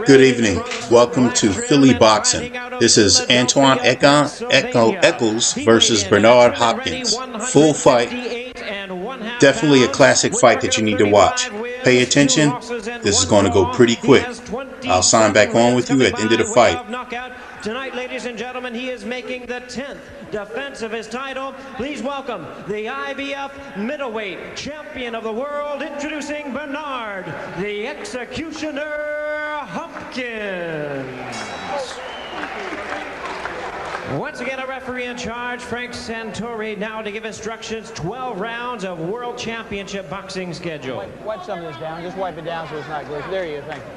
Good evening. Welcome to Philly Boxing. This is Antwun Echols versus Bernard Hopkins. Full fight. Definitely a classic fight that you need to watch. Pay attention. This is going to go pretty quick. I'll sign back on with you at the end of the fight. Tonight, ladies and gentlemen, he is making the 10th defense of his title. Please welcome the IBF middleweight champion of the world, introducing Bernard, the Executioner Hopkins. Once again, a referee in charge, Frank Santori, now to give instructions. 12 rounds of World Championship boxing schedule. Wipe some of this down. Just wipe it down so it's not glitchy. There you go. Thank you.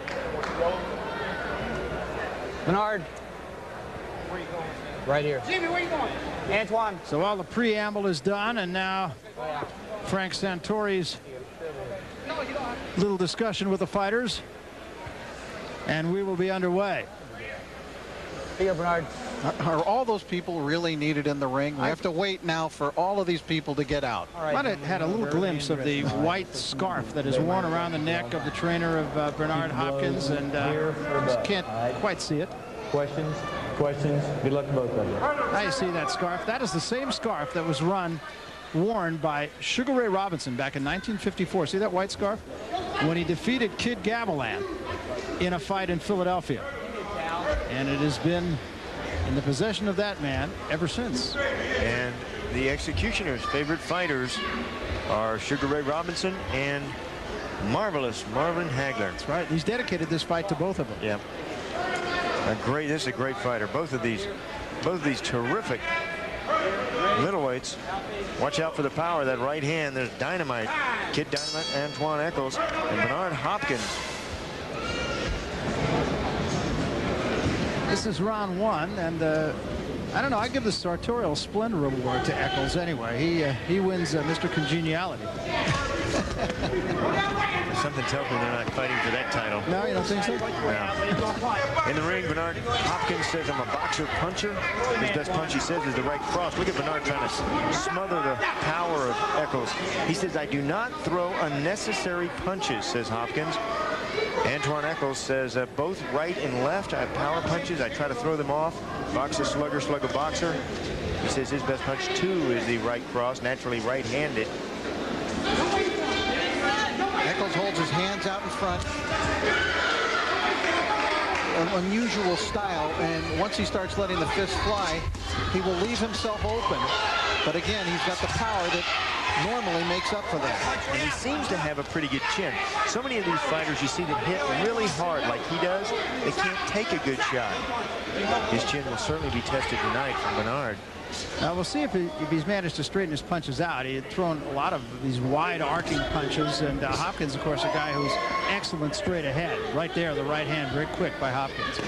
Bernard. Where are you going? Right here. Jimmy, where are you going? Antwun. So all the preamble is done, and now Frank Santori's little discussion with the fighters, and we will be underway. Here, Bernard. Are all those people really needed in the ring? We have to wait now for all of these people to get out. All right. Might have had a little glimpse of the white scarf that is worn around the neck of the trainer of Bernard Hopkins, and can't quite see it. Questions? Good luck to both of you. Now you see that scarf. That is the same scarf that was worn by Sugar Ray Robinson back in 1954. See that white scarf? When he defeated Kid Gavilan in a fight in Philadelphia. And it has been in the possession of that man ever since. And the Executioner's favorite fighters are Sugar Ray Robinson and marvelous Marvin Hagler. That's right. He's dedicated this fight to both of them. Yeah. This is a great fighter. Both of these terrific middleweights. Watch out for the power of that right hand. There's dynamite. Kid Dynamite, Antwun Echols, and Bernard Hopkins. This is round one, and I don't know. I give the sartorial splendor award to Echols anyway. He wins Mr. Congeniality. Something tells me they're not fighting for that title. No, you don't think so? No. In the ring, Bernard Hopkins says, "I'm a boxer puncher." His best punch, he says, is the right cross. Look at Bernard trying to smother the power of Echols. He says, "I do not throw unnecessary punches," says Hopkins. Antwun Echols says, "Both right and left, I have power punches. I try to throw them off. Boxer, slugger, boxer." He says his best punch, too, is the right cross, naturally right-handed. Echols holds his hands out in front. An unusual style, and once he starts letting the fist fly, he will leave himself open. But again, he's got the power that normally makes up for that. And he seems to have a pretty good chin. So many of these fighters you see that hit really hard like he does, they can't take a good shot. His chin will certainly be tested tonight from Bernard. We'll see if he's managed to straighten his punches out. He had thrown a lot of these wide arcing punches, and Hopkins, of course, a guy who's excellent straight ahead. Right there, the right hand, very quick by Hopkins.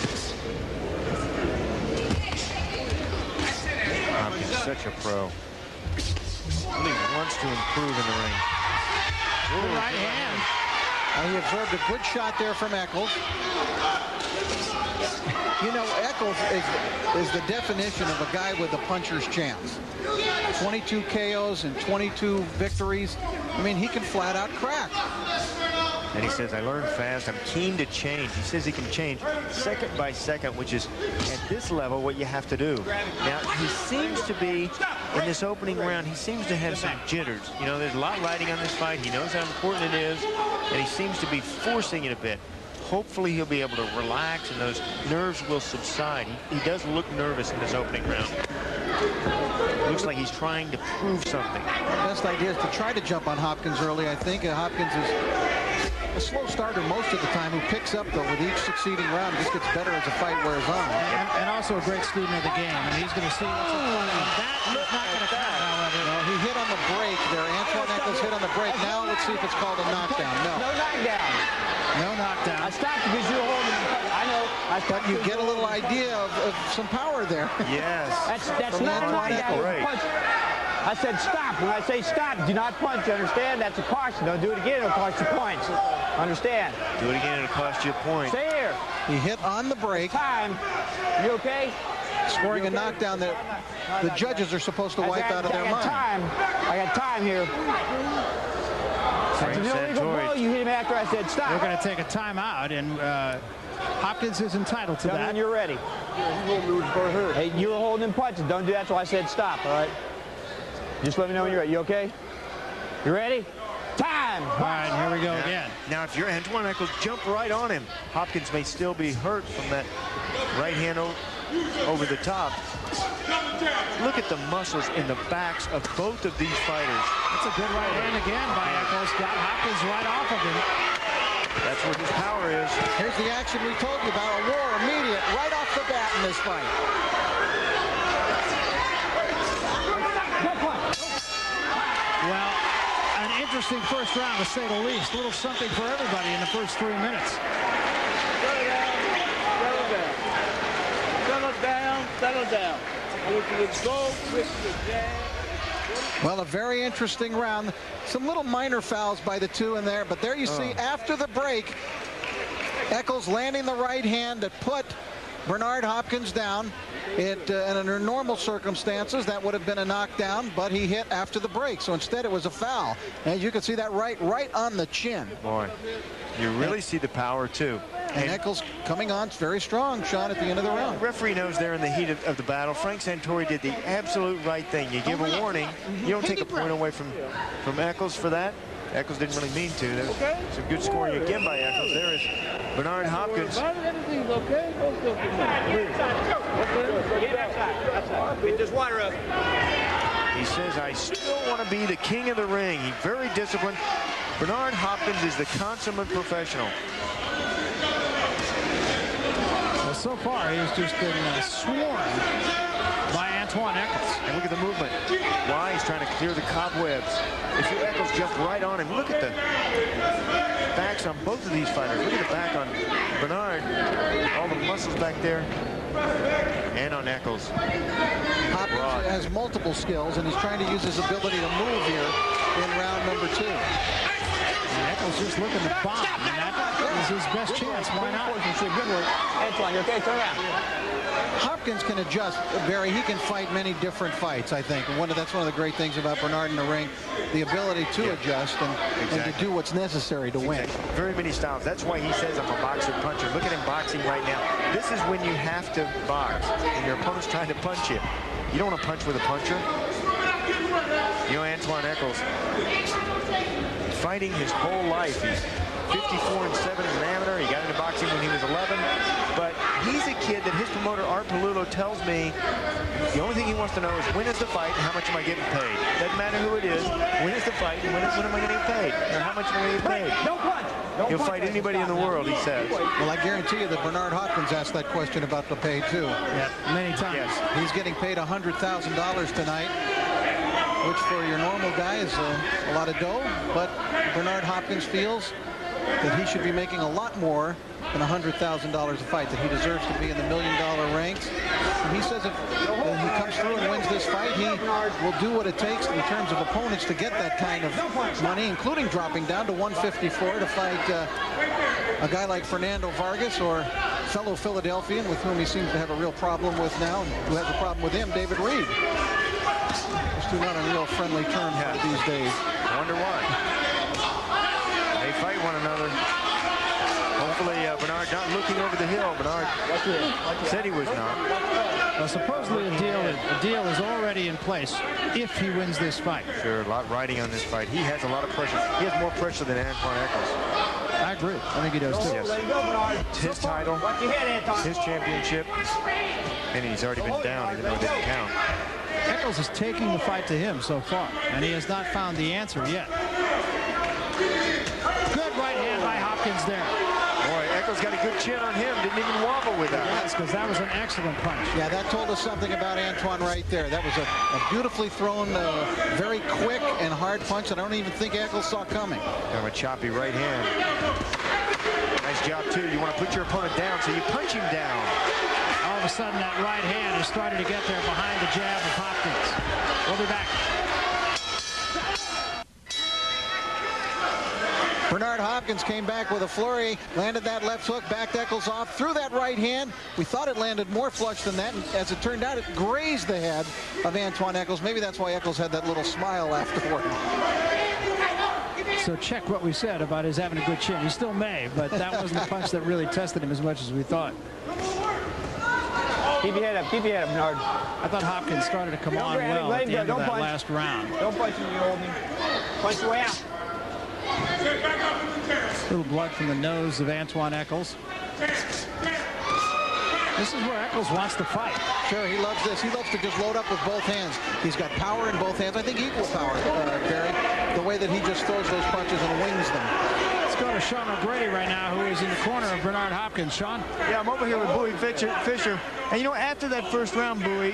Hopkins, such a pro. Really wants to improve in the ring. The right hand. He observed a good shot there from Echols. You know, Echols is the definition of a guy with a puncher's chance. 22 KOs and 22 victories. I mean, he can flat out crack. And he says, "I learn fast. I'm keen to change." He says he can change second by second, which is at this level what you have to do. Now, he seems to be, in this opening round, he seems to have some jitters. You know, there's a lot riding on this fight. He knows how important it is, and he seems to be forcing it a bit. Hopefully he'll be able to relax and those nerves will subside. He does look nervous in this opening round. Looks like he's trying to prove something. The best idea is to try to jump on Hopkins early. I think Hopkins is a slow starter most of the time, who picks up, though, with each succeeding round. Just gets better as the fight wears on. And also a great student of the game. And he's going to see what's in front of him. That is not going to count, however. No, he hit on the break there. Antwun Echols hit on the break. Now let's see if it's called a knockdown. No. No knockdown. No knockdown. I stopped because you were holding. I know. But you get a little idea of some power there. Yes. That's not a knockdown. Punch. I said stop. When I say stop, do not punch. You understand? That's a caution. Don't do it again. It'll cost you points. Understand? Do it again. It'll cost you a point. Stay here. He hit on the break. Time. You okay? Scoring a knockdown that the judges are supposed to wipe out of their mind. I got time here. That's an illegal blow. You hit him after I said stop. We're going to take a timeout, and Hopkins is entitled to Tell me that. when you're ready. Hey, you were holding him punches. Don't do that, so I said stop, all right? Just let me know when you're ready. You okay? You ready? Time! All right, here we go again. Now, if you're Antwun, Echols, jump right on him. Hopkins may still be hurt from that right hand over the top. Look at the muscles in the backs of both of these fighters. That's a good right hand again by Echols. Got Hopkins right off of him. That's where his power is. Here's the action we told you about. A war immediate right off the bat in this fight. Well, an interesting first round, to say the least. A little something for everybody in the first 3 minutes. Settle down. I want you to go with the jab. Well, a very interesting round. Some little minor fouls by the two in there, but there you see after the break, Echols landing the right hand that put Bernard Hopkins down. And under normal circumstances, that would have been a knockdown, but he hit after the break. So instead, it was a foul. As you can see that right on the chin. Boy, you really see the power, too. And Echols coming on very strong, Sean, at the end of the round. The referee knows they're in the heat of the battle. Frank Santori did the absolute right thing. You give a warning. You don't take a point away from Echols for that. Echols didn't really mean to. There's some good scoring again by Echols. There is Bernard Hopkins. Everything's okay. Get this water up. He says, I still want to be the king of the ring. He's very disciplined. Bernard Hopkins is the consummate professional. Well, so far, he has just been sworn by Antwun Echols. And look at the movement. Why? He's trying to clear the cobwebs. If you Echols jump right on him, look at the backs on both of these fighters. Look at the back on Bernard. All the muscles back there. And on Echols. Hopkins has multiple skills, and he's trying to use his ability to move here in round number 2. And Echols just looking to bomb, and that is his best chance. Why not? Good work. Antwun, you okay? Turn around. Hopkins can adjust, Barry. He can fight many different fights, I think. And that's one of the great things about Bernard in the ring, the ability to adjust and to do what's necessary to win. Very many styles. That's why he says I'm a boxer puncher. Look at him boxing right now. This is when you have to box, and your opponent's trying to punch you. You don't want to punch with a puncher. You know, Antwun Echols, fighting his whole life. He's 54-7 as an amateur. He got into boxing when he was 11. But he's a kid that his promoter, Art Palulo, tells me the only thing he wants to know is when is the fight and how much am I getting paid. Doesn't matter who it is. When is the fight and when am I getting paid? Or how much am I getting paid? Don't punch. He'll fight anybody in the world, he says. Well, I guarantee you that Bernard Hopkins asked that question about the pay, too. Yeah, many times. Yes. He's getting paid $100,000 tonight, which for your normal guy is a lot of dough. But Bernard Hopkins feels that he should be making a lot more than $100,000 a fight, that he deserves to be in the $1 million ranks. And he says if he comes through and wins this fight, he will do what it takes in terms of opponents to get that kind of money, including dropping down to 154 to fight a guy like Fernando Vargas or fellow Philadelphian with whom he seems to have a real problem with now, and who has a problem with him, David Reed. Those two not on real friendly terms these days. I wonder why. They fight one another. Hopefully Bernard not looking over the hill. Bernard said he was not. Well, supposedly a deal is already in place if he wins this fight. Sure, a lot riding on this fight. He has a lot of pressure. He has more pressure than Antwun Echols. I agree. I think he does too. Yes. It's his title, his championship, and he's already been down even though it didn't count. Echols is taking the fight to him so far, and he has not found the answer yet. Good right hand by Hopkins there. Boy, Echols got a good chin on him. Didn't even wobble with that. Yes, because that was an excellent punch. Yeah, that told us something about Antwun right there. That was a beautifully thrown, very quick and hard punch that I don't even think Echols saw coming. Kind of a choppy right hand. Nice job, too. You want to put your opponent down, so you punch him down. All of a sudden, that right hand is starting to get there behind the jab of Hopkins. We'll be back. Bernard Hopkins came back with a flurry, landed that left hook, backed Echols off, threw that right hand. We thought it landed more flush than that, and as it turned out, it grazed the head of Antwun Echols. Maybe that's why Echols had that little smile afterward. So check what we said about his having a good chin. He still may, but that wasn't the punch that really tested him as much as we thought. Keep your head up. Keep your head up, Bernard. I thought Hopkins started to come on well at the end of that last round. Don't punch him, you hold him. Punch your way out. Little blood from the nose of Antwun Echols. This is where Echols wants to fight. Sure, he loves this. He loves to just load up with both hands. He's got power in both hands. I think equal power, Barry. The way that he just throws those punches and wings them. Let's go to Sean O'Grady right now, who is in the corner of Bernard Hopkins. Sean? Yeah, I'm over here with Bowie Fisher. And you know, after that first round, Bowie,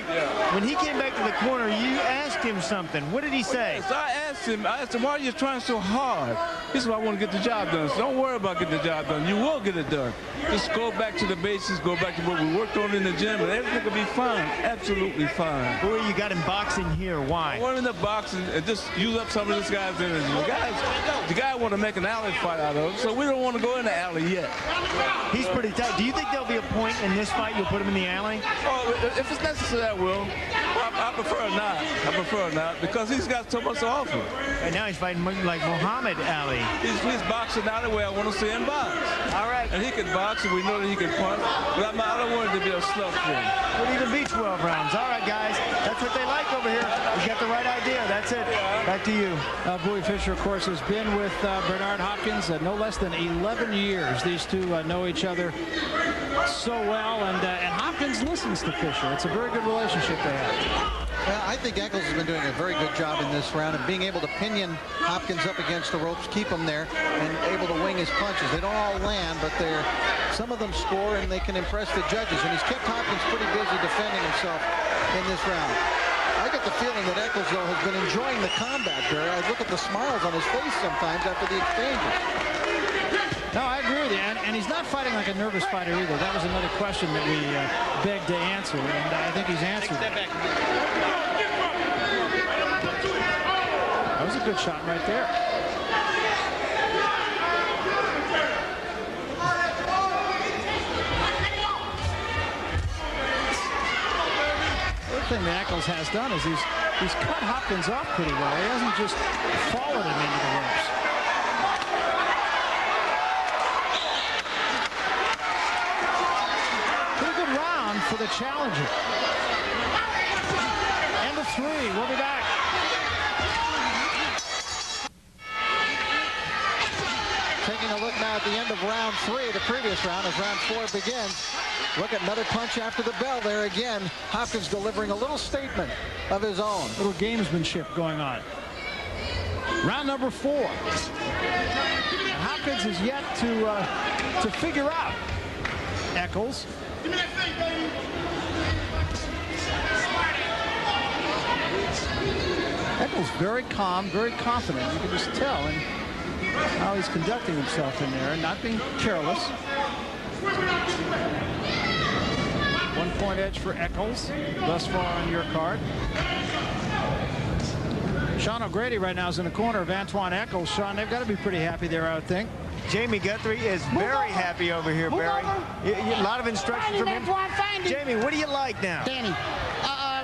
when he came back to the corner, you asked him something. What did he say? So I asked him, why are you trying so hard? He said, I want to get the job done. So don't worry about getting the job done. You will get it done. Just go back to the basics, go back to what we worked on in the gym, and everything will be fine. Absolutely fine. Bowie, you got him boxing here. Why? I want him to box and just use up some of this guy's energy. The guy want to make an alley fight out of him, so we don't want to go in the alley yet. He's pretty tight. Do you think there'll be a point in this fight you'll put him in the alley? Oh, if it's necessary, I will. I prefer not. I prefer not because he's got so much to offer. And now he's fighting like Muhammad Ali. He's boxing out the way I want to see him box. All right. And he can box, and we know that he can punch. But I don't want it to be a slug thing. Would even be 12 rounds. All right, guys. That's what they like over here. You got the right idea. That's it. Back to you. Bowie Fisher, of course, has been with Bernard Hopkins no less than 11 years. These two know each other so well, and Hopkins listens to Fisher. It's a very good relationship they have. Well, I think Echols has been doing a very good job in this round of being able to pinion Hopkins up against the ropes, keep him there, and able to wing his punches. They don't all land, but some of them score, and they can impress the judges. And he's kept Hopkins pretty busy defending himself in this round. I get the feeling that Echols, though, has been enjoying the combat, Barry. I look at the smiles on his face sometimes after the exchanges. No, I agree with you, and he's not fighting like a nervous fighter either. That was another question that we begged to answer, and I think he's answered. That was a good shot right there. The other thing that Echols has done is he's cut Hopkins off pretty well. He hasn't just followed him into the ropes. For the challenger. And the three. We'll be back. Taking a look now at the end of round 3, the previous round, as round 4 begins. Look at another punch after the bell there again. Hopkins delivering a little statement of his own. A little gamesmanship going on. Round number 4. Hopkins is yet to figure out Echols. Give me that thing, baby. Echols very calm, very confident. You can just tell in how he's conducting himself in there, not being careless. 1 point edge for Echols thus far on your card. Sean O'Grady right now is in the corner of Antwun Echols. Sean, they've got to be pretty happy there, I would think. Jamie Guthrie is very happy over here, Barry. A lot of instruction from him. Jamie, what do you like now? Danny,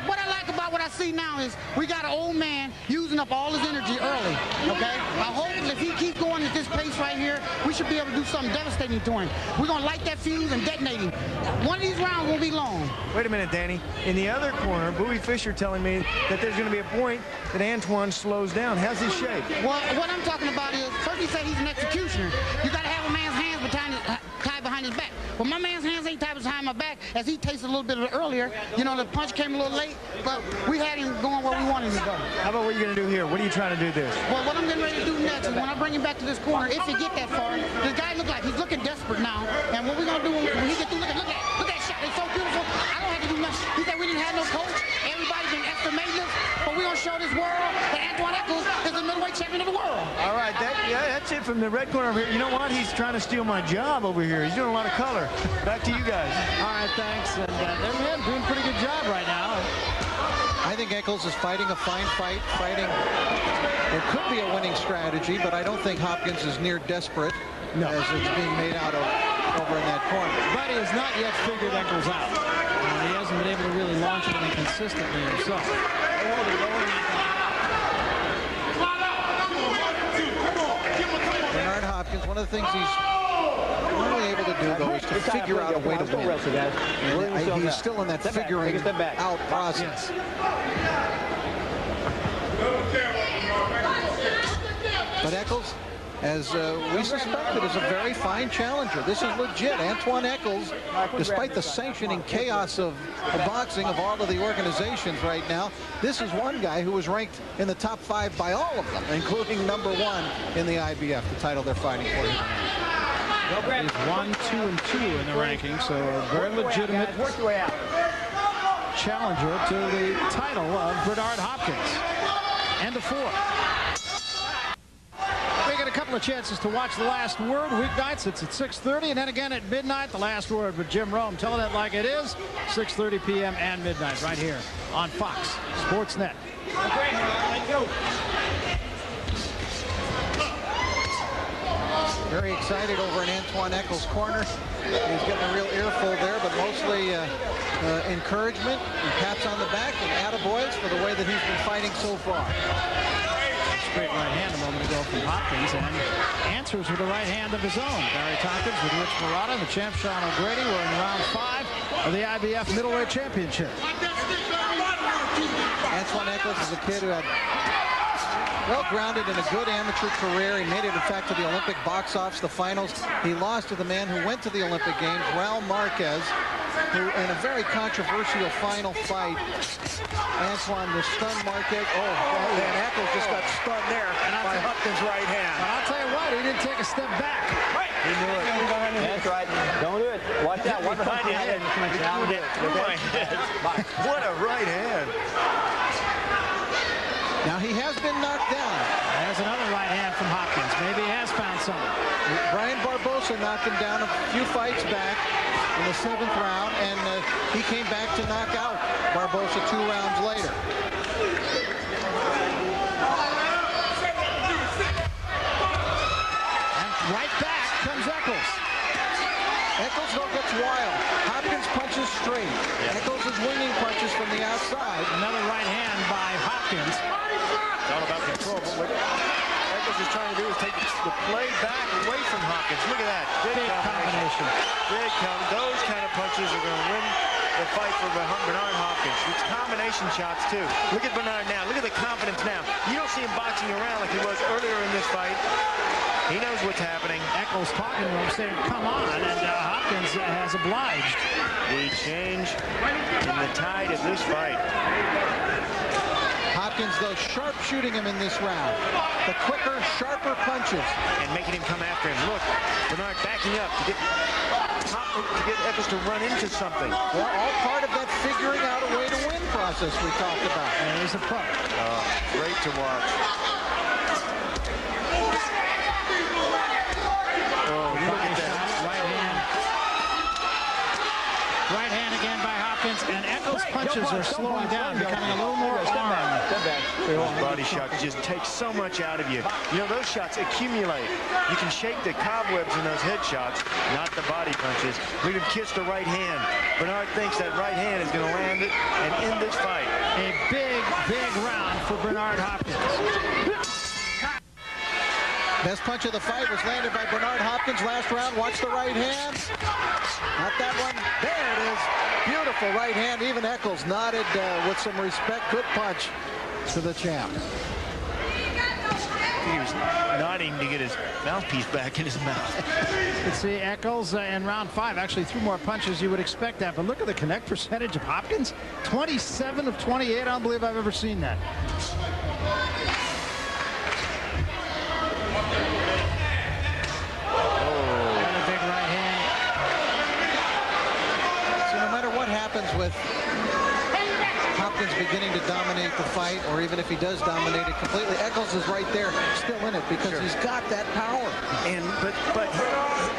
what I like about what I see now is we got an old man using up all his energy early, okay? I hope if he keeps going at this pace right here, we should be able to do something devastating to him. We're going to light that fuse and detonate him. One of these rounds won't be long. Wait a minute, Danny. In the other corner, Bowie Fisher telling me that there's going to be a point that Antwun slows down. How's his shape? Well, what I'm talking about is, first he said he's an executioner. You got to have a man's hands tied behind his back. Well, my man's hands ain't tied behind my back, as he tasted a little bit of it earlier. You know, the punch came a little late, but we had him going where we wanted him to go. How about what you're going to do here? What are you trying to do this? Well, what I'm getting ready to do next is when I bring him back to this corner, if he get that far, the guy look like he's looking desperate now. And what we're going to do when he get through, look at that shot. It's so beautiful. I don't have to do nothing. He said we didn't have no coach. Everybody's been estimating us, but we're going to show this world that Antwun Echols is the middleweight champion of the world. All right, that's it from the red corner over here. You know what? He's trying to steal my job over here. He's doing a lot of color. Back to you guys. All right, thanks. And they're doing a pretty good job right now. I think Echols is fighting a fine fight. It could be a winning strategy, but I don't think Hopkins is near desperate as it's being made out of over in that corner. But he has not yet figured Echols out. He hasn't been able to really launch anything consistently himself. Hopkins, one of the things he's only able to do, though, is to figure out a way to win. And he's still in that figuring out process. But Echols, as we suspected, is a very fine challenger. This is legit. Antwun Echols, despite the sanctioning chaos of boxing of all of the organizations right now, this is one guy who was ranked in the top 5 by all of them, including #1 in the IBF, the title they're fighting for. He's 1, 2, and 2 in the rankings, so a very legitimate challenger to the title of Bernard Hopkins. And the 4. We get a couple of chances to watch The Last Word weeknights. It's at 6:30, and then again at midnight. The Last Word with Jim Rome, telling it like it is. 6:30 p.m. and midnight right here on Fox Sports Net. Very excited over in Antwun Echols' corner. He's getting a real earful there, but mostly encouragement and pats on the back and attaboys for the way that he's been fighting so far. Straight right hand a moment ago from Hopkins, and answers with a right hand of his own. Barry Tompkins with Rich Marotta and the champ Sean O'Grady. We're in round 5 of the IBF Middleweight Championship. Antwun Echols is a kid who had well-grounded in a good amateur career. He made it, in fact, to the Olympic box office, the finals. He lost to the man who went to the Olympic Games, Raul Marquez, who, in a very controversial final fight, Antwun was stunned Marquez. Oh, and Echols just got stunned there by Hopkins' right hand. But I'll tell you what, he didn't take a step back. He knew it. That's right. Don't do it. Watch out. Watch behind your head. What a right hand. Now, he has been knocked down. There's another right hand from Hopkins. Maybe he has found something. Brian Barbosa knocked him down a few fights back in the 7th round, and he came back to knock out Barbosa 2 rounds later. And right back comes Echols. Echols though gets wild. Hopkins punches straight. Echols is winging punches from the outside. Another right hand by Hopkins. It's all about control, but what Echols is trying to do is take the play back away from Hopkins. Look at that. Big combination. Big combination. Those kind of punches are going to win the fight for Bernard Hopkins. It's combination shots, too. Look at Bernard now. Look at the confidence now. You don't see him boxing around like he was earlier in this fight. He knows what's happening. Echols talking to him, saying, come on, and Hopkins has obliged. The change in the tide of this fight. Hopkins, though, sharp shooting him in this round. The quicker, sharper punches. And making him come after him. Look, Bernard backing up to get Echols to run into something. Well, all part of that figuring out a way to win process we talked about. And he's a pro. Great to watch. Oh, look at that. Right hand again by Hopkins, and Echols' punches are slowing down, becoming a little more armed. Those body shots just take so much out of you. You know, those shots accumulate. You can shake the cobwebs in those head shots, not the body punches. We can kiss the right hand. Bernard thinks that right hand is going to land it and end this fight. A big, big round for Bernard Hopkins. Best punch of the fight was landed by Bernard Hopkins last round. Watch the right hand. Not that one. There it is. Beautiful right hand. Even Echols nodded with some respect. Good punch to the champ. He was nodding to get his mouthpiece back in his mouth. You see Echols in round 5 actually threw more punches. You would expect that, but look at the connect percentage of Hopkins. 27 of 28. I don't believe I've ever seen that. With Hopkins beginning to dominate the fight, or even if he does dominate it completely, Echols is right there, still in it, because he's got that power. And but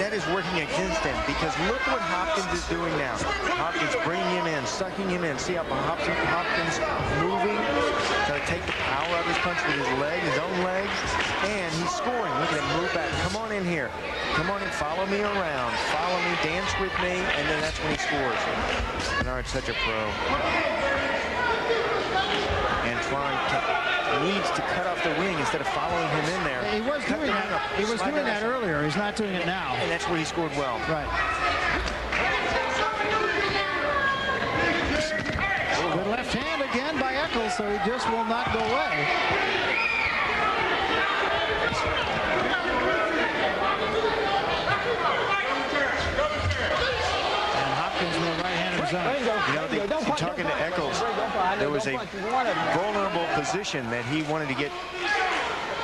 that is working against him, because look what Hopkins is doing now. Hopkins bringing him in, sucking him in. See how Hopkins moving to take the power out of his punch with his leg, his own legs, and he's scoring. Look at him move back. Come on in here. Come on and follow me around. Follow me, dance with me, and then that's when he scores. Bernard's such a pro. Antwun needs to cut off the ring instead of following him in there. He was doing that. He was doing that earlier. He's not doing it now. And that's where he scored well. Right. Good left hand again by Echols, so he just will not go away. And Hopkins with a right hand of his own. You know, talking to Echols, there was a vulnerable position that he wanted to get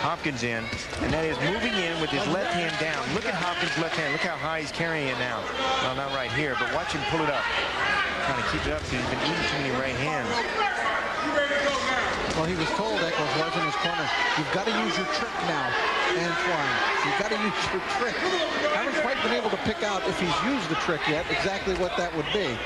Hopkins in, and that is moving in with his left hand down. Look at Hopkins' left hand. Look how high he's carrying it now. Well, not right here, but watch him pull it up. Trying to keep it up because he's been eating too many right hands. Well, he was told, Echols was in his corner, you've got to use your trick now, Antwun. You've got to use your trick. Haven't quite been able to pick out, if he's used the trick yet, exactly what that would be.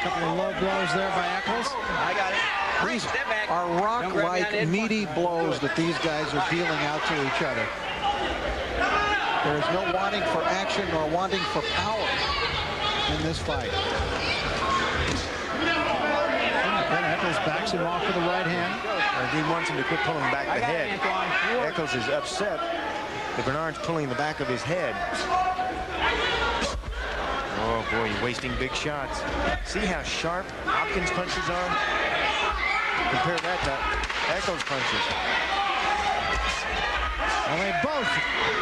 Couple of low blows there by Echols. I got it. These are rock-like, meaty blows that these guys are dealing out to each other. There is no wanting for action nor wanting for power in this fight. Then Echols backs him off with the right hand. He wants him to quit pulling back the head. Echols is upset that Bernard's pulling the back of his head. Oh boy, he's wasting big shots. See how sharp Hopkins' punches are? Compare that to Echols' punches. Well, they both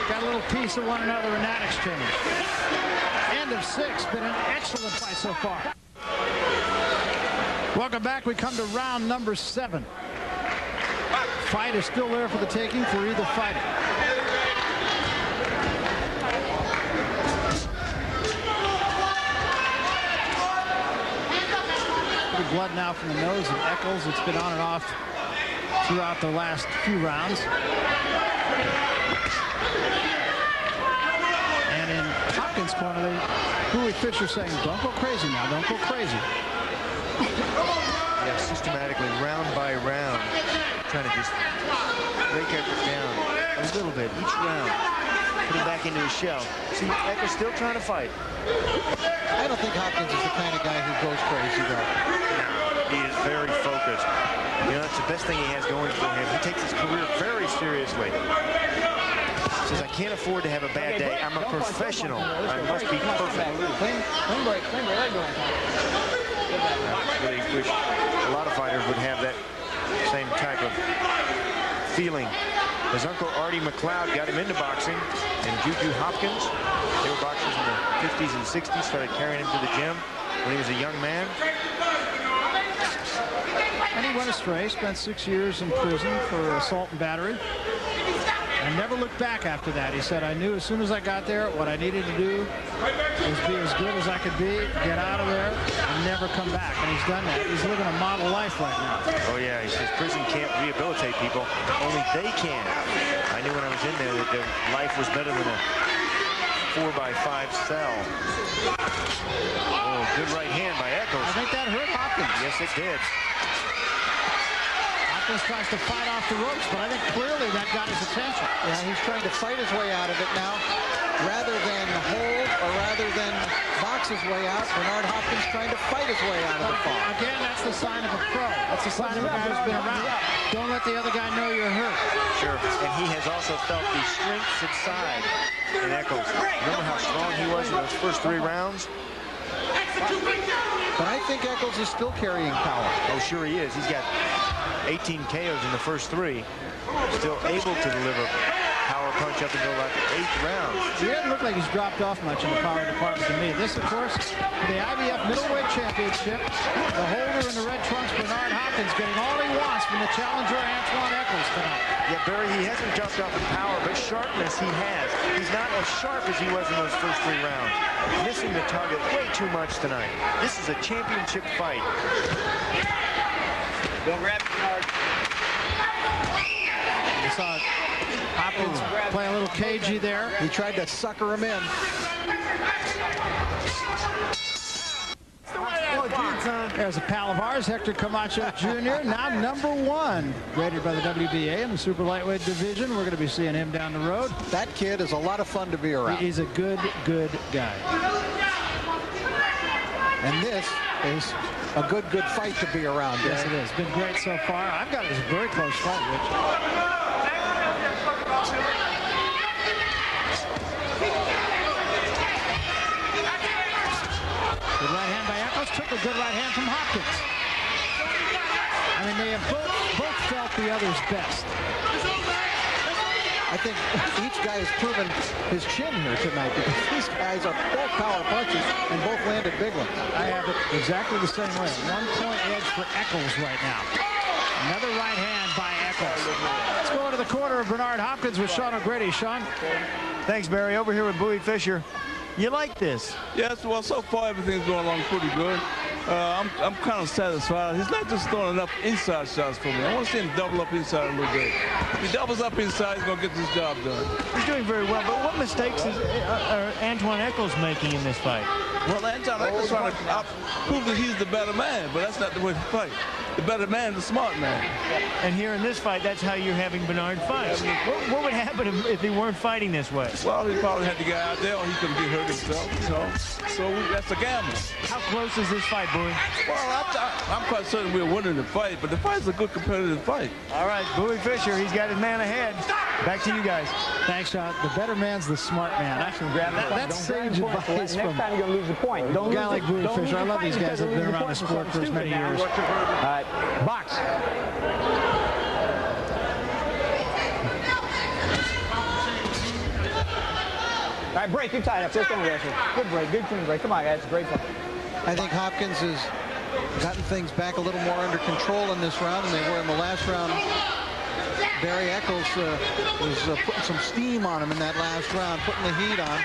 got a little piece of one another in that exchange. End of 6. Been an excellent fight so far. Welcome back. We come to round number 7. Fight is still there for the taking for either fighter. Blood now from the nose of Echols. It's been on and off throughout the last few rounds. And in Hopkins' corner, Huey Fisher saying, don't go crazy now, don't go crazy. Yeah, systematically, round by round, trying to just break Echols down a little bit each round. Put him back into his shell. See, Echols still trying to fight. I don't think Hopkins is the kind of guy who goes crazy, though. He is very focused. You know, that's the best thing he has going for him. He takes his career very seriously. He says, I can't afford to have a bad day. I'm a professional. I must be perfect. Clean break, let go. I really wish a lot of fighters would have that same type of feeling. His uncle Artie McLeod got him into boxing, and Juju Hopkins, they were boxers in the 50s and 60s, started carrying him to the gym when he was a young man. And he went astray, spent 6 years in prison for assault and battery. And never looked back after that. He said, I knew as soon as I got there what I needed to do was be as good as I could be, get out of there, and never come back. And he's done that. He's living a model life right now. Oh, yeah. He says prison can't rehabilitate people. Only they can. I knew when I was in there that their life was better than a 4x5 cell. Oh, good right hand by Echols. I think that hurt Hopkins. Yes, it did. Hopkins tries to fight off the ropes, but I think clearly that got his attention. Yeah, he's trying to fight his way out of it now, rather than hold or rather than box his way out. Bernard Hopkins trying to fight his way out of the fall. Again, that's the sign of a pro. That's the sign of a guy who's been around. Don't let the other guy know you're hurt. Sure, and he has also felt the strength subside in Echols. Remember how strong he was in those first 3 rounds? But I think Echols is still carrying power. Oh, sure he is. He's got 18 KOs in the first 3. Still able to deliver power punch up until about the 8th round. He doesn't look like he's dropped off much in the power department to me. This, of course, the IBF middleweight championship. The holder in the red trunks, Bernard Hopkins, getting all he wants from the challenger, Antwun Echols, tonight. Yeah, Barry, he hasn't dropped off in power, but sharpness he has. He's not as sharp as he was in those first 3 rounds. Missing the target way too much tonight. This is a championship fight. Don't grab it, Bernard. You saw Hopkins play a little cagey there. He tried to sucker him in. There's a pal of ours, Hector Camacho Jr., now #1, graded by the WBA in the super lightweight division. We're going to be seeing him down the road. That kid is a lot of fun to be around. He's a good guy. And this is a good fight to be around. Yes, it has been great so far. I've got it as a very close fight, Rich. Good right hand by Echols. Took a good right hand from Hopkins. I mean, they have both felt the other's best. I think each guy has proven his chin here tonight because these guys are both power punches and both landed big ones. I have it exactly the same way. 1-point edge for Echols right now. Another right hand by Echols. Let's go into the corner of Bernard Hopkins with Sean O'Grady. Sean? Thanks, Barry. Over here with Bowie Fisher. You like this? Yes, well, so far everything's going along pretty good. I'm kind of satisfied. He's not just throwing enough inside shots for me. I want to see him double up inside a little bit. If he doubles up inside, he's going to get this job done. He's doing very well, but what mistakes is Antwun Echols making in this fight? Well, Antwun Echols trying to prove that he's the better man, but that's not the way to fight. The better man is the smart man. And here in this fight, that's how you're having Bernard fight. What would happen if he weren't fighting this way? Well, he probably had to get out there, or he couldn't get hurt himself, you know. So that's a gamble. How close is this fight, Bowie? Well, I'm quite certain we're winning the fight, but the fight's a good competitive fight. All right, Bowie Fisher, he's got his man ahead. Back to you guys. Thanks, Sean. The better man's the smart man. That's sage advice from next time you're going to lose the point. a guy like Bowie Fisher. I love these guys that have been around the sport for as many years. All right, box. All right, break. You're tied up. First down, wrestle. Good break. Good clean break. Come on, guys. Great fight. I think Hopkins has gotten things back a little more under control in this round than they were in the last round. Barry Echols was putting some steam on him in that last round, putting the heat on.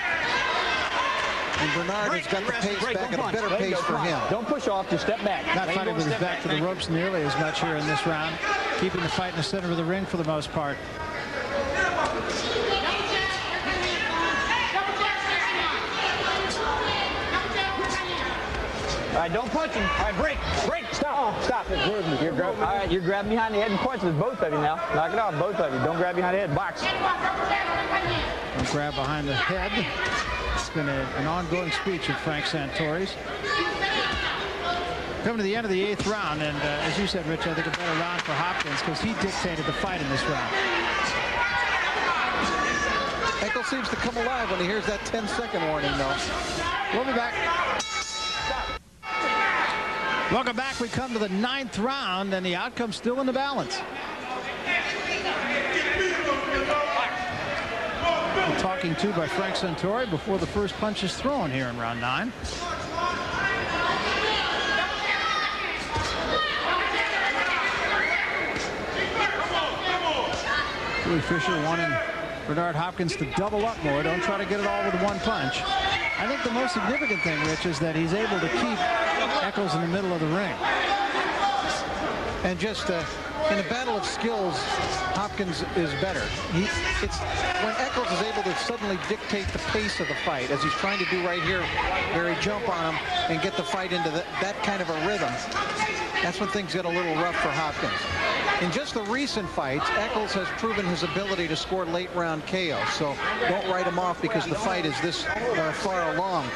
And Bernard has got the pace back at a better pace for him. Don't push off. Just step back. Not fighting with his back to the ropes nearly as much here in this round. Keeping the fight in the center of the ring for the most part. All right, don't punch him. All right, break. Stop. Stop. All right, you're grabbing behind the head and punching with both of you now. Knock it off, both of you. Don't grab behind the head. Box. Don't grab behind the head. It's been an ongoing speech of Frank Santori's. Coming to the end of the 8th round, and as you said, Rich, I think a better round for Hopkins because he dictated the fight in this round. Echols seems to come alive when he hears that 10-second warning, though. We'll be back. Welcome back. We come to the 9th round, and the outcome's still in the balance. A talking to by Frank Santori before the first punch is thrown here in round 9. Bowie Fisher wanting Bernard Hopkins to double up more. Don't try to get it all with one punch. I think the most significant thing, Rich, is that he's able to keep Echols in the middle of the ring. And just in a battle of skills, Hopkins is better. When Echols is able to suddenly dictate the pace of the fight, as he's trying to do right here, where he jump on him and get the fight into that kind of a rhythm, that's when things get a little rough for Hopkins. In just the recent fights, Echols has proven his ability to score late round KO. So don't write him off because the fight is this far along.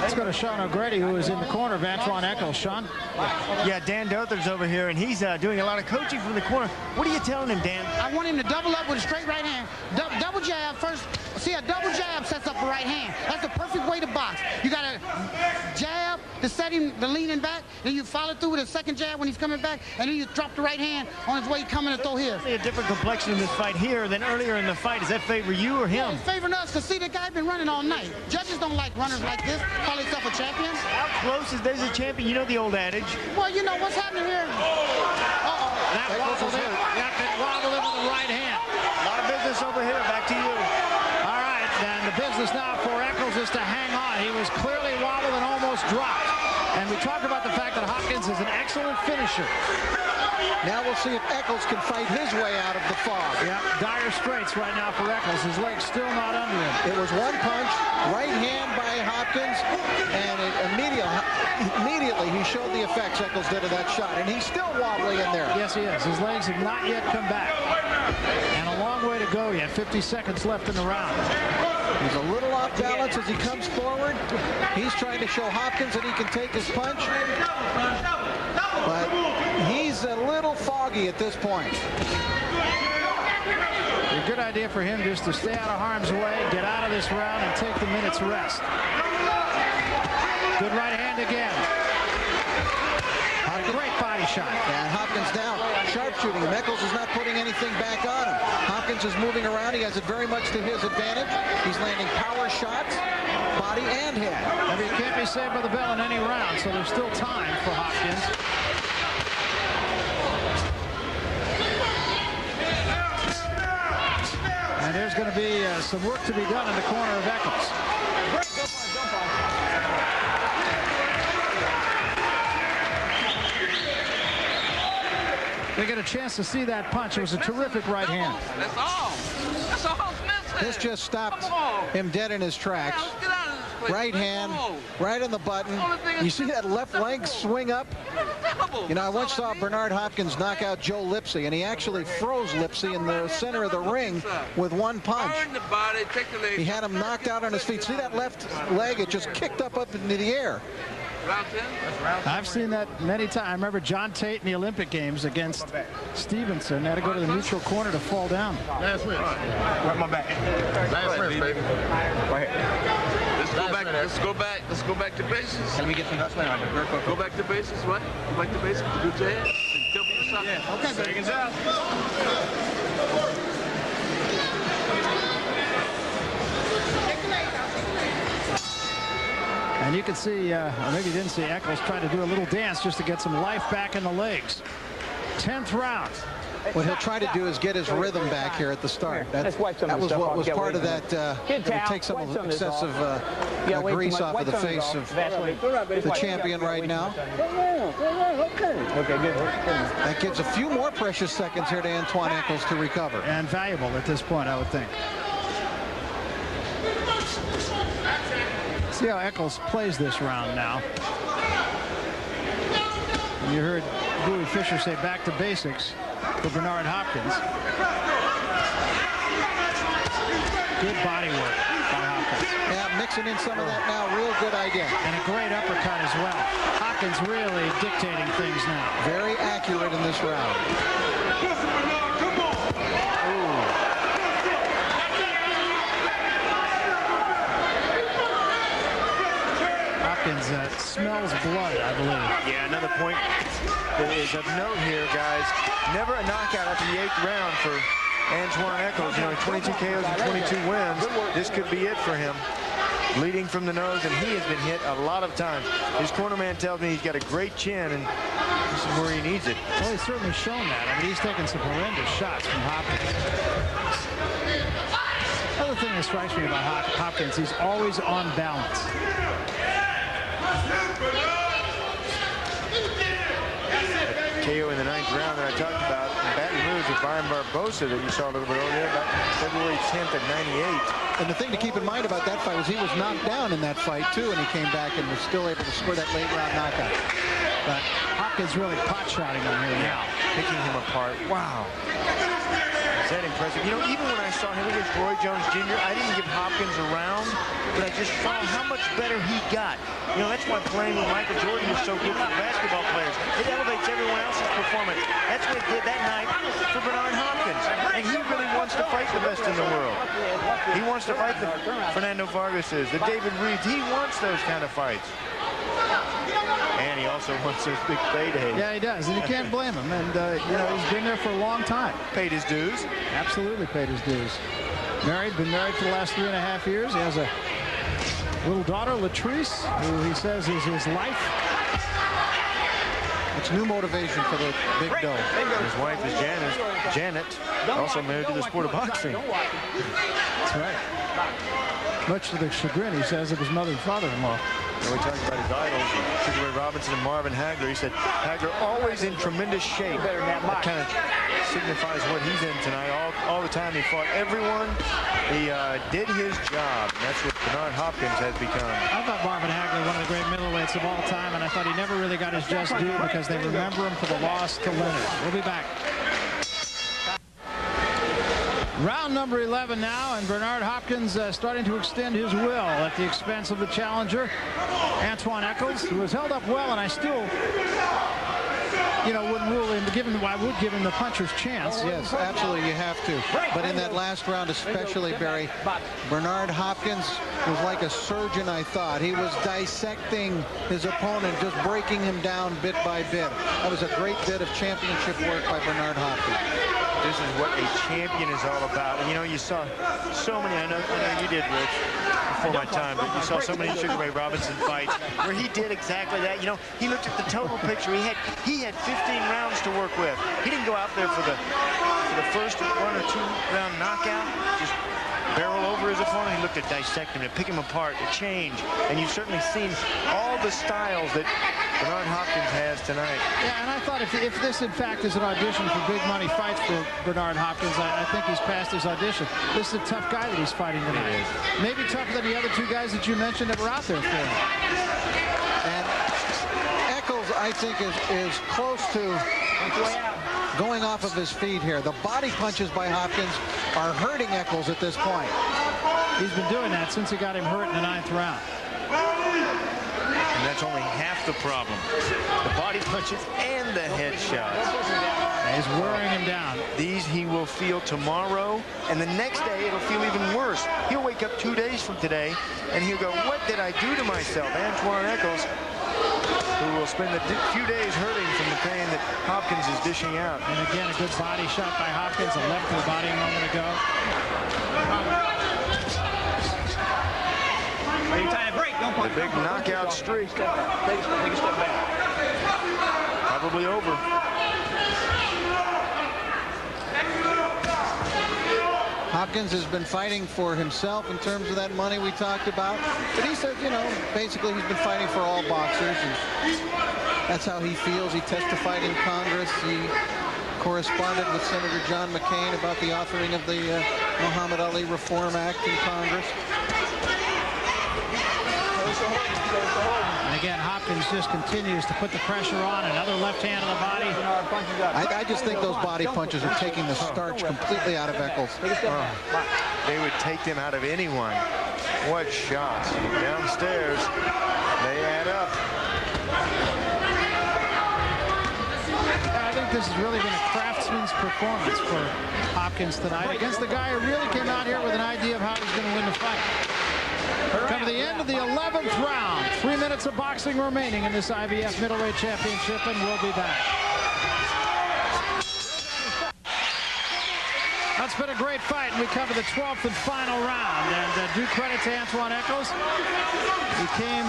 Let's go to Sean O'Grady, who is in the corner of Antwun Echols. Sean? Yeah, Dan Dother's over here, and he's doing a lot of coaching from the corner. What are you telling him, Dan? I want him to double up with a straight right hand. Double jab first. See, a double jab sets up a right hand. That's the perfect way to box. You got to jab to set him to leaning back, then you follow through with a second jab when he's coming back, and then you drop the right hand on his way coming to throw his. A different complexion in this fight here than earlier in the fight. Does that favor you or him? Yeah, it's favoring us, because see, the guy been running all night. Judges don't like runners like this. Call himself a champion. How close is there's a champion? You know the old adage. Well, you know what's happening here. That wobbled him. That wobbled him with the right hand. A lot of business over here. Back to you. All right, and the business now for Echols is to hang on. He was clearly wobbled and almost dropped. And we talked about the fact that Hopkins is an excellent finisher. Now we'll see if Echols can fight his way out of the fog. Yeah, dire straits right now for Echols. His leg's still not under him. It was one punch, right hand by Hopkins, and immediately he showed the effects Echols did of that shot, and he's still wobbling in there. Yes, he is. His legs have not yet come back. And a long way to go yet. 50 seconds left in the round. He's a little off balance as he comes forward. He's trying to show Hopkins that he can take his punch. But he's a little foggy at this point. A good idea for him just to stay out of harm's way, get out of this round, and take the minute's rest. Good right hand again. A great body shot. And Hopkins now sharpshooting. Echols is not putting anything back on him. Hopkins is moving around. He has it very much to his advantage. He's landing power shots, body and head. I mean, he can't be saved by the bell in any round, so there's still time for Hopkins. And there's going to be some work to be done in the corner of Echols. They get a chance to see that punch. It was a terrific right hand. That's all. That's all Smith said. This just stopped him dead in his tracks. Right hand, right on the button. You see that left leg swing up? You know, I once saw Bernard Hopkins knock out Joe Lipsy, and he actually froze Lipsy in the center of the ring with one punch. He had him knocked out on his feet. See that left leg? It just kicked up into the air. I've seen that many times. I remember John Tate in the Olympic Games against Stevenson. Had to go to the neutral corner to fall down. Last minute. Right my back. Last minute, baby. Right here. Let's go back to basics. Let me get some last minute. Go back to basics, what? Go back to basics. Good jab. Double your shot. Yeah. Okay. Seconds out. And you can see, or maybe you didn't see, Echols trying to do a little dance just to get some life back in the legs. 10th round. What he'll try to do is get his rhythm back here at the start. That was what was part of that. Take some of the excessive grease off of the face of the champion right now. Okay, good. That gives a few more precious seconds here to Antwun Echols to recover. And valuable at this point, I would think. See how Echols plays this round now. And you heard Bowie Fischer say back to basics for Bernard Hopkins. Good body work by Hopkins. Yeah, mixing in some of that now, real good idea. And a great uppercut as well. Hopkins really dictating things now. Very accurate in this round. Hopkins smells blood, I believe. Yeah, another point that is of note here, guys. Never a knockout after the 8th round for Antwun Echols. You know, 22 KOs and 22 wins. This could be it for him. Bleeding from the nose, and he has been hit a lot of times. His corner man tells me he's got a great chin, and this is where he needs it. Well, he's certainly shown that. I mean, he's taken some horrendous shots from Hopkins. Another thing that strikes me about Hopkins, he's always on balance. KO in the 9th round that I talked about in Baton Rouge with Brian Barbosa that you saw a little bit earlier, back February 10th at 98. And the thing to keep in mind about that fight was he was knocked down in that fight too, and he came back and was still able to score that late round knockout. But Hopkins really pot-shotting him here now. Picking him apart. Wow. Is that impressive? You know, even when I saw him against Roy Jones Jr., I didn't give Hopkins a round, but I just saw how much better he got. You know, that's why playing with Michael Jordan is so good for basketball players. It elevates everyone else's performance. That's what it did that night for Bernard Hopkins. And he really wants to fight the best in the world. He wants to fight the Fernando Vargases, the David Reeds. He wants those kind of fights. And he also wants those big paydays. Yeah, he does, and you can't blame him. And, you know, he's been there for a long time. Paid his dues. Absolutely paid his dues. Been married for the last 3.5 years. He has a little daughter, Latrice, who he says is his life. It's new motivation for the big dough. His wife is Janet, also married to the sport of boxing. That's right. Much to the chagrin, he says, of his mother and father-in-law. We talked about his idols, Sugar Ray Robinson and Marvin Hagler. He said Hagler always in tremendous shape. That kind of signifies what he's in tonight. All the time he fought everyone. He did his job. And that's what Bernard Hopkins has become. I thought Marvin Hagler one of the great middleweights of all time, and I thought he never really got his just due because they remember him for the loss to Leonard. We'll be back. Round number 11 now, and Bernard Hopkins starting to extend his will at the expense of the challenger, Antwun Echols, who was held up well, and I still, wouldn't rule him, I would give him the puncher's chance. Yes, absolutely, you have to. But in that last round especially, Barry, Bernard Hopkins was like a surgeon, I thought. He was dissecting his opponent, just breaking him down bit by bit. That was a great bit of championship work by Bernard Hopkins. This is what a champion is all about. And you saw so many, I know you did, Rich, before my time, but you saw so many Sugar Ray Robinson fights where he did exactly that. He looked at the total picture. He had 15 rounds to work with. He didn't go out there for the first 1 or 2 round knockout, just barrel over his opponent. He looked at dissect him, to pick him apart, to change. And you've certainly seen all the styles that Bernard Hopkins has tonight. Yeah, and I thought if this, in fact, is an audition for big money fights for Bernard Hopkins, I think he's passed his audition. This is a tough guy that he's fighting tonight. Maybe tougher than the other 2 guys that you mentioned that were out there for him. And Echols, I think, is close to going off of his feet here. The body punches by Hopkins are hurting Echols at this point. He's been doing that since he got him hurt in the 9th round. And that's only half the problem. The body punches and the headshots. He's wearing him down. These he will feel tomorrow, and the next day it'll feel even worse. He'll wake up 2 days from today, and he'll go, what did I do to myself? Antwun Echols, who will spend a few days hurting from the pain that Hopkins is dishing out. And again, a good body shot by Hopkins, a left to the body a moment ago. Are you trying to break? Don't the big knockout streak. Take a step back. Probably over. Hopkins has been fighting for himself in terms of that money we talked about. But he said, basically he's been fighting for all boxers. And that's how he feels. He testified in Congress. He corresponded with Senator John McCain about the authoring of the Muhammad Ali Reform Act in Congress. And again, Hopkins just continues to put the pressure on. Another left hand on the body. I just think those body punches are taking the starch completely out of Echols. They would take them out of anyone. What shots. Downstairs, they add up. I think this has really been a craftsman's performance for Hopkins tonight against the guy who really came out here with an idea of how he's going to win the fight. Come to the end of the 11th round. 3 minutes of boxing remaining in this IBF middleweight championship, and we'll be back. That's been a great fight, and we come to the 12th and final round. And due credit to Antwun Echols. He came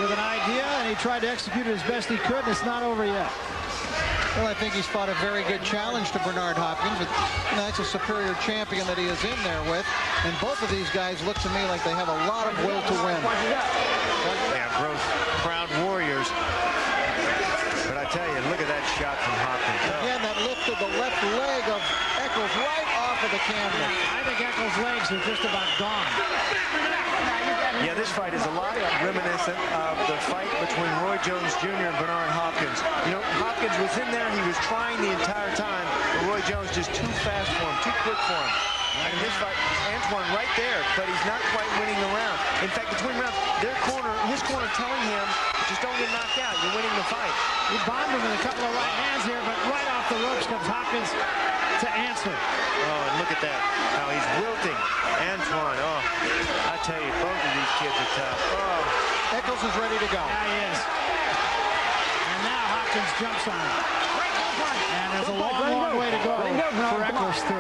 with an idea, and he tried to execute it as best he could, and it's not over yet. Well, I think he's fought a very good challenge to Bernard Hopkins. That's a superior champion that he is in there with. And both of these guys look to me like they have a lot of will to win. Yeah, both proud warriors. But I tell you, look at that shot from Hopkins. Again, that lift of the left leg of Echols right off of the canvas. I think Echols' legs are just about gone. Yeah, this fight is a lot reminiscent of the fight between Roy Jones Jr. and Bernard Hopkins. Hopkins was in there, he was trying the entire time, but Roy Jones just too fast for him, too quick for him. And in this fight, Antwun right there, but he's not quite winning the round. In fact, between rounds, his corner telling him, just don't get knocked out, you're winning the fight. He bombed him with a couple of right hands here, but right off the ropes comes Hopkins to answer. Oh, and look at that, how he's wilting. Antwun, I tell you, both of these kids are tough. Echols is ready to go. Yeah, he is. And now Hopkins jumps on him. And there's a long way to go for Echols to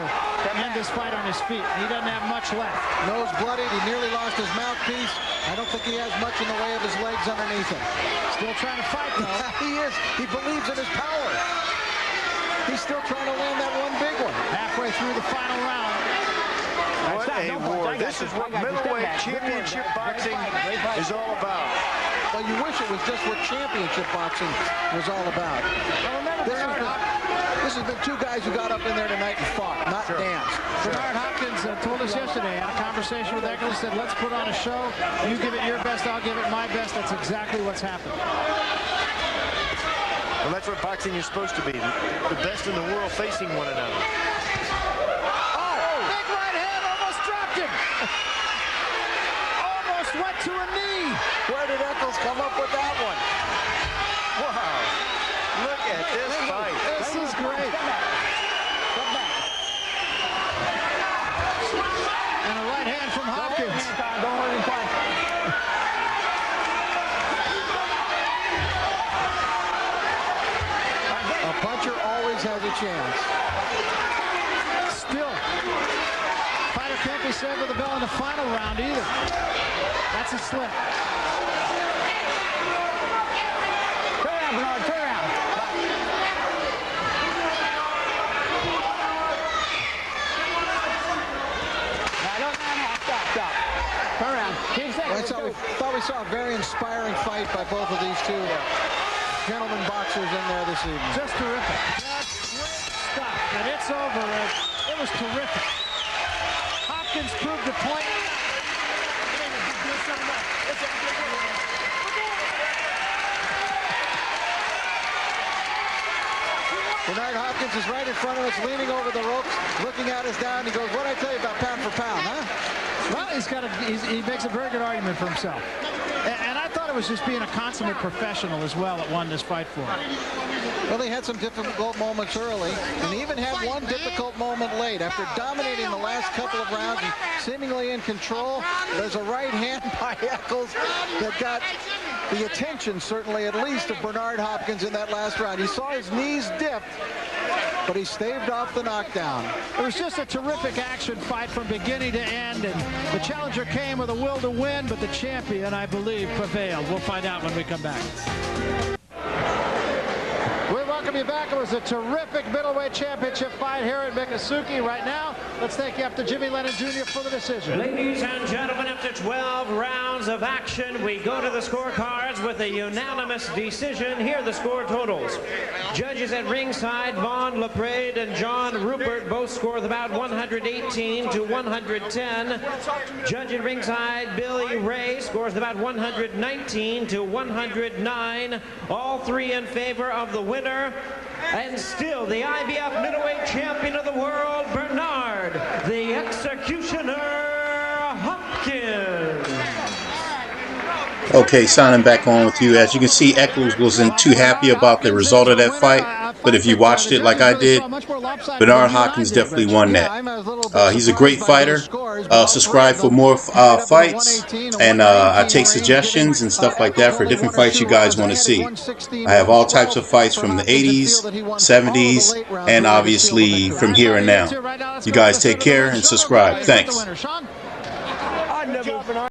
end this fight on his feet. He doesn't have much left. Nose bloodied. He nearly lost his mouthpiece. I don't think he has much in the way of his legs underneath him. Still trying to fight, though. He is. He believes in his power. He's still trying to land that one big one. Halfway through the final round. What a war. This is what middleweight championship boxing is all about. Well, you wish it was just what championship boxing was all about. This has been 2 guys who got up in there tonight and fought, not danced. Bernard Hopkins told us yesterday, had a conversation with Echols, said, let's put on a show. You give it your best, I'll give it my best. That's exactly what's happened. Well, that's what boxing is supposed to be. The best in the world facing one another. Oh, went to a knee. Where did Echols come up with that one? Wow. Look at this fight. This is great. Come back. And a right hand from Hopkins. Don't hurt him punch. A puncher always has a chance. Still, fighter can't be saved with the bell in the final round either. That's a slip. Turn around, Bernard, turn around. No, stop. Turn around. Keep second. Thought we saw a very inspiring fight by both of these two gentlemen boxers in there this evening. Just terrific. That's great stuff. And it's over. It was terrific. Hopkins proved the point. Bernard Hopkins is right in front of us, leaning over the ropes, looking at us down. He goes, "What'd I tell you about pound for pound, huh?" Well, he makes a very good argument for himself. And I thought it was just being a consummate professional as well that won this fight for him. Well, he had some difficult moments early, and he even had one difficult moment late. After dominating the last couple of rounds and seemingly in control, there's a right hand by Echols that got the attention, certainly at least, of Bernard Hopkins in that last round. He saw his knees dip, but he staved off the knockdown. It was just a terrific action fight from beginning to end, and the challenger came with a will to win, but the champion, I believe, prevailed. We'll find out when we come back. We welcome you back. It was a terrific middleweight championship fight here at Miccosukee. Right now, let's take you up to Jimmy Lennon Jr. for the decision. Ladies and gentlemen, after 12 rounds of action, we go to the scorecards with a unanimous decision. Here are the score totals. Judges at ringside, Vaughn LaPrade and John Rupert both score with about 118 to 110. Judge at ringside, Billy Ray, scores about 119 to 109. All three in favor of the winner. And still the IBF middleweight champion of the world, Bernard, the Executioner Hopkins. Okay, signing back on with you. As you can see, Echols wasn't too happy about the result of that fight, but if you watched it like I did, Bernard Hopkins definitely won that. He's a great fighter. Subscribe for more fights, and I take suggestions and stuff like that for different fights you guys want to see. I have all types of fights from the 80s, 70s, and obviously from here and now. You guys take care and subscribe. Thanks.